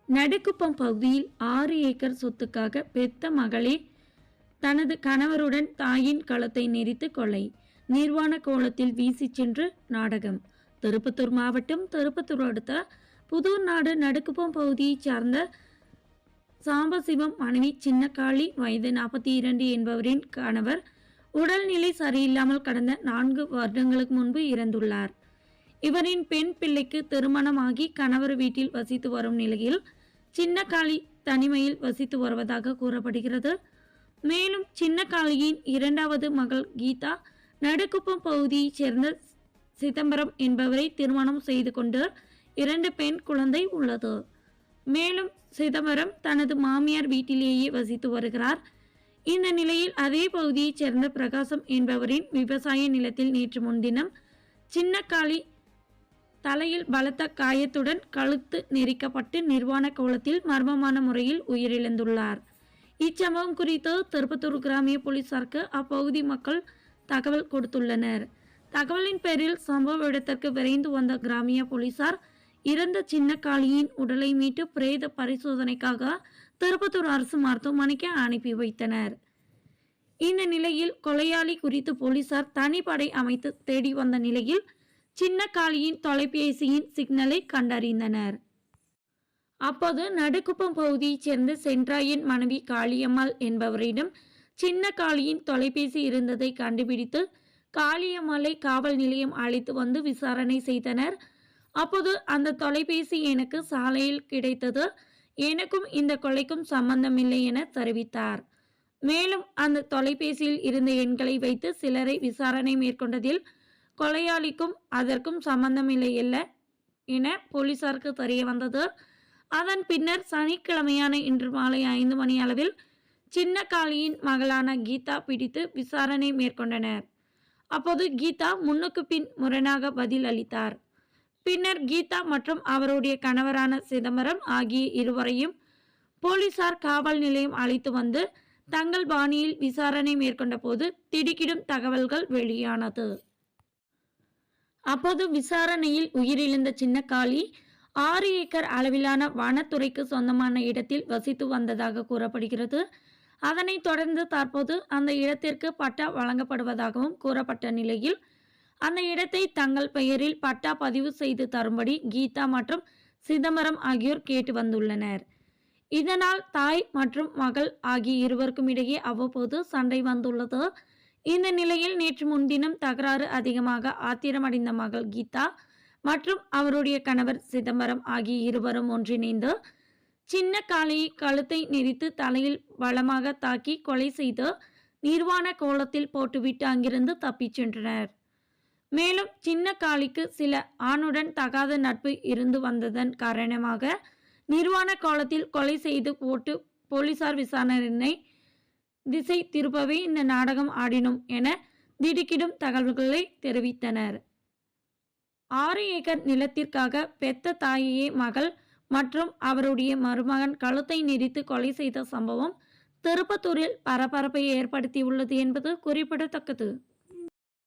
நடுக்குப்பம் பகுதியில் 6 ஏக்கர் சொத்துக்காக பெத்த மகளே தனது கணவருடன் தாயின் கழுத்தை நெரித்து கொலை. நிர்வாண கோலத்தில் வீசி சென்று நாடகம். திருப்பத்தூர் மாவட்டம் திருப்பத்தூர் அடுத்த புதூர் நாடு நடுக்குப்பம் பகுதியைச் சார்ந்த சாம்பசிவம் மனைவி சின்னக்காளி வயது 42 என்பவரின் கணவர் உடல்நிலை சரியில்லாமல் கடந்த 4 வருடங்களுக்கு முன்பு இறந்துள்ளார். இவரின் பெண் பிள்ளைக்கு திருமணமாகி கணவர் வீட்டில் வசித்து வரும் நிலையில் சின்னக்காளி தனிமையில் வசித்து வருவதாக கூறப்படுகிறது. மேலும் சின்னக்காளியின் இரண்டாவது மகள் கீதா நடுக்குப்பம் பகுதியைச் சேர்ந்த சிதம்பரம் என்பவரை திருமணம் செய்து கொண்டு 2 பெண் குழந்தை உள்ளது. மேலும் சிதம்பரம் தனது மாமியார் வீட்டிலேயே வசித்து வருகிறார். இந்த நிலையில் அதே பகுதியைச் சேர்ந்த பிரகாசம் என்பவரின் விவசாய நிலத்தில் நேற்று முன்தினம் சின்னக்காளி தலையில் பலத்த காயத்துடன் கழுத்து நெரிக்கப்பட்டு நிர்வாண கோலத்தில் மர்மமான முறையில் உயிரிழந்துள்ளார். இச்சம்பவம் குறித்து திருப்பத்தூர் கிராமிய போலீசாருக்கு அப்பகுதி மக்கள் தகவல் கொடுத்துள்ளனர். தகவலின் பேரில் சம்பவ இடத்திற்கு விரைந்து வந்த கிராமிய போலீசார் இறந்த சின்னக்காளியின் உடலை மீட்டு பிரேத பரிசோதனைக்காக திருப்பத்தூர் அரசு மருத்துவமனைக்கு அனுப்பி வைத்தனர். இந்த நிலையில் கொலையாளி குறித்து போலீசார் தனிப்படை அமைத்து தேடி வந்த நிலையில் சின்னக்காளியின் தொலைபேசியின் சிக்னலை கண்டறிந்தனர். அப்போது நடுக்குப்பம் பகுதியைச் சேர்ந்த சென்றாயின் மனைவி காளியம்மாள் என்பவரிடம் சின்னக்காளியின் தொலைபேசி இருந்ததை கண்டுபிடித்து காளியம்மாளை காவல் நிலையம் அழைத்து வந்து விசாரணை செய்தனர். அப்போது அந்த தொலைபேசி எனக்கு சாலையில் கிடைத்தது, எனக்கும் இந்த கொலைக்கும் சம்பந்தமில்லை என தெரிவித்தார். மேலும் அந்த தொலைபேசியில் இருந்த எண்களை வைத்து சிலரை விசாரணை மேற்கொண்டதில் கொலையாளிக்கும் அதற்கும் சம்பந்தமில்லை என போலீசாருக்கு தெரிய வந்தது. அதன் பின்னர் சனிக்கிழமையான இன்று மாலை 5 மணி அளவில் சின்னக்காளியின் மகளான கீதா பிடித்து விசாரணை மேற்கொண்டனர். அப்போது கீதா முன்னுக்கு பின் முரணாக பதில் அளித்தார். பின்னர் கீதா மற்றும் அவருடைய கணவரான சிதம்பரம் ஆகிய இருவரையும் போலீசார் காவல் நிலையம் அழைத்து வந்து தங்கள் பாணியில் விசாரணை மேற்கொண்ட போது திடுக்கிடும் தகவல்கள் வெளியானது. அப்போது விசாரணையில் உயிரிழந்த சின்னக்காளி 6 ஏக்கர் அளவிலான வனத்துறைக்கு சொந்தமான இடத்தில் வசித்து வந்ததாக கூறப்படுகிறது. அதனைத் தொடர்ந்து தற்போது அந்த இடத்திற்கு பட்டா வழங்கப்படுவதாகவும் கூறப்பட்ட நிலையில் அந்த இடத்தை தங்கள் பெயரில் பட்டா பதிவு செய்து தரும்படி கீதா மற்றும் சிதம்பரம் ஆகியோர் கேட்டு வந்துள்ளனர். இதனால் தாய் மற்றும் மகள் ஆகிய இருவருக்கும் இடையே அவ்வப்போது சண்டை வந்துள்ளது. இந்த நிலையில் நேற்று முன்தினம் தகராறு அதிகமாக ஆத்திரமடைந்த மகள் கீதா மற்றும் அவருடைய கணவர் சிதம்பரம் ஆகிய இருவரும் ஒன்றிணைந்து சின்னக்காளியை கழுத்தை நெரித்து தலையில் பலமாக தாக்கி கொலை செய்து நிர்வாண கோலத்தில் போட்டுவிட்டு அங்கிருந்து தப்பிச் சென்றனர். மேலும் சின்னக்காளிக்கு சில ஆணுடன் தகாத நட்பு இருந்து வந்ததன் காரணமாக நிர்வாண கோலத்தில் கொலை செய்து போட்டு போலீசார் விசாரணை திசை திருப்பவே இந்த நாடகம் ஆடினோம் என திடுக்கிடும் தகவல்களை தெரிவித்தனர். 6 ஏக்கர் நிலத்திற்காக பெத்த தாயையே மகள் மற்றும் அவருடைய மருமகன் கழுத்தை நெரித்து கொலை செய்த சம்பவம் திருப்பத்தூரில் பரபரப்பை ஏற்படுத்தியுள்ளது என்பது குறிப்பிடத்தக்கது.